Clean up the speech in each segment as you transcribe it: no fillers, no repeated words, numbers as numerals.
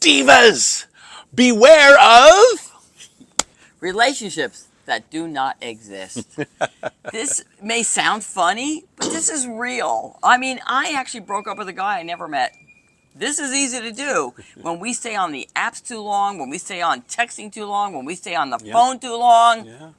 Divas, beware of... relationships that do not exist. This may sound funny, but this is real. I mean, I actually broke up with a guy I never met. This is easy to do. When we stay on the apps too long, when we stay on texting too long, when we stay on the phone too long,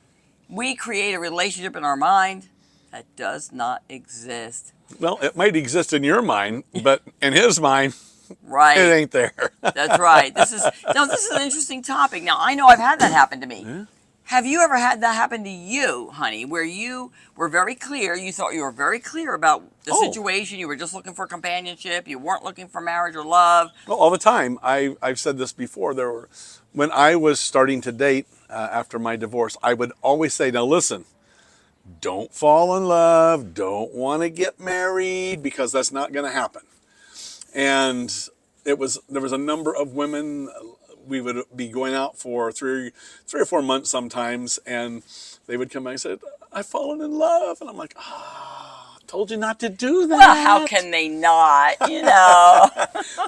we create a relationship in our mind that does not exist. Well, it might exist in your mind, but in his mind, right. It ain't there. That's right. This is an interesting topic. Now, I know I've had that happen to me. Yeah. Have you ever had that happen to you, honey, where you were very clear, you thought you were very clear about the situation, you were just looking for companionship, you weren't looking for marriage or love? Well, all the time. I've said this before. When I was starting to date after my divorce, I would always say, now listen, don't fall in love, don't want to get married, because that's not going to happen. And there was a number of women. We would be going out for three or 4 months sometimes, and they would come back and say, I've fallen in love. And I'm like, told you not to do that. Well, how can they not, you know?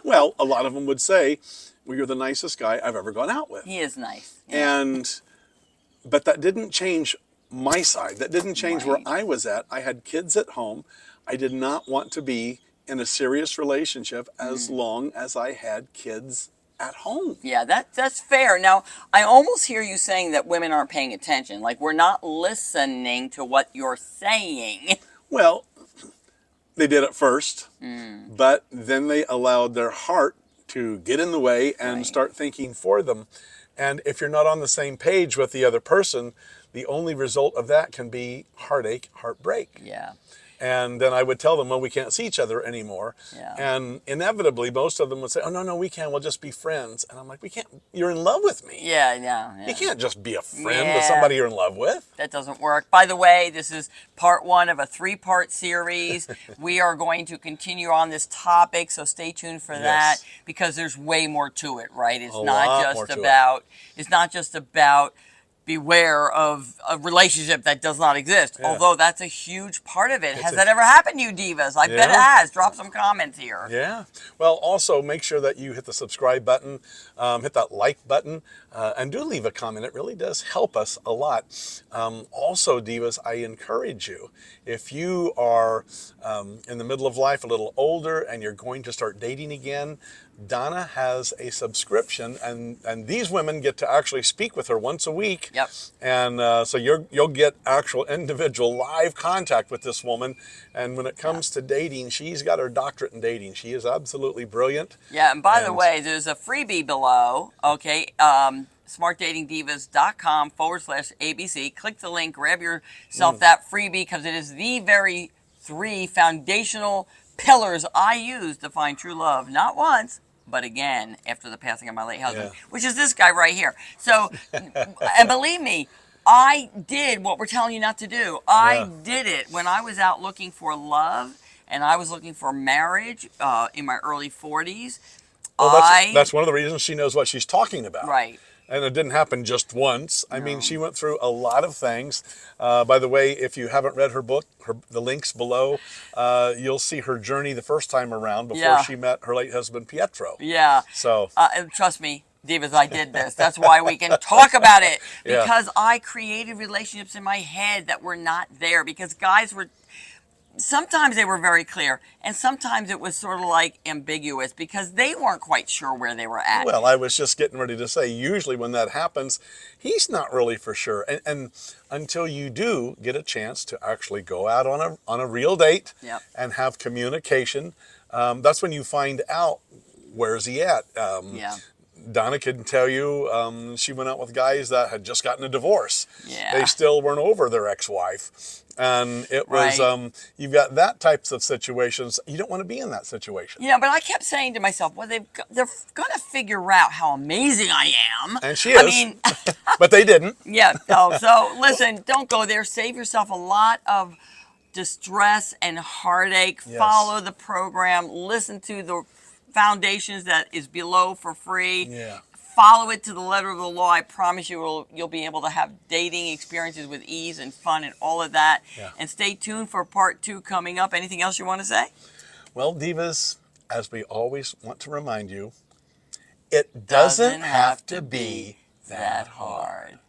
Well, a lot of them would say, well, you're the nicest guy I've ever gone out with. He is nice. Yeah. But that didn't change my side. That didn't change where I was at. I had kids at home. I did not want to be in a serious relationship as long as I had kids at home. Yeah, that's fair. Now, I almost hear you saying that women aren't paying attention. Like, we're not listening to what you're saying. Well, they did at first, but then they allowed their heart to get in the way and start thinking for them. And if you're not on the same page with the other person, the only result of that can be heartache, heartbreak. Yeah. And then I would tell them, well, we can't see each other anymore. Yeah. And inevitably, most of them would say, oh, no, we can. We'll just be friends. And I'm like, we can't. You're in love with me. Yeah. You can't just be a friend with somebody you're in love with. That doesn't work. By the way, this is part 1 of a 3-part series. We are going to continue on this topic, so stay tuned for that, because there's way more to it, right? It's not just about beware of a relationship that does not exist, although that's a huge part of it. Has that ever happened to you, divas? I bet it has. Drop some comments here. Yeah. Well, also make sure that you hit the subscribe button, hit that like button, and do leave a comment. It really does help us a lot. Also, divas, I encourage you, if you are in the middle of life, a little older, and you're going to start dating again, Donna has a subscription, and these women get to actually speak with her once a week. Yep. And so you'll get actual individual live contact with this woman. And when it comes to dating, she's got her doctorate in dating. She is absolutely brilliant. Yeah, and by the way, there's a freebie below, okay? smartdatingdivas.com/ABC. Click the link, grab yourself that freebie, because it is the very 3 foundational pillars I use to find true love. Not once, but again, after the passing of my late husband, which is this guy right here. So, and believe me, I did what we're telling you not to do. I did it when I was out looking for love, and I was looking for marriage in my early 40s. Well, that's one of the reasons she knows what she's talking about. Right. And it didn't happen just once. I mean, she went through a lot of things. By the way, if you haven't read her book, the link's below, you'll see her journey the first time around before she met her late husband, Pietro. Yeah. So trust me, divas, I did this. That's why we can talk about it. Because I created relationships in my head that were not there. Because guys were... Sometimes they were very clear, and sometimes it was sort of like ambiguous because they weren't quite sure where they were at. Well, I was just getting ready to say, usually when that happens, he's not really for sure. And until you do get a chance to actually go out on a real date and have communication, that's when you find out, where's he at? Donna can tell you she went out with guys that had just gotten a divorce. They still weren't over their ex-wife. And it was, you've got that types of situations. You don't want to be in that situation. Yeah, but I kept saying to myself, well, they're going to figure out how amazing I am. And she is. I mean, but they didn't. So listen, don't go there. Save yourself a lot of distress and heartache. Follow the program. Listen to the foundations that is below for free. Follow it to the letter of the law. I promise you'll be able to have dating experiences with ease and fun and all of that. And stay tuned for part 2 coming up. Anything else you want to say? Well, divas, as we always want to remind you, It doesn't have to be that hard.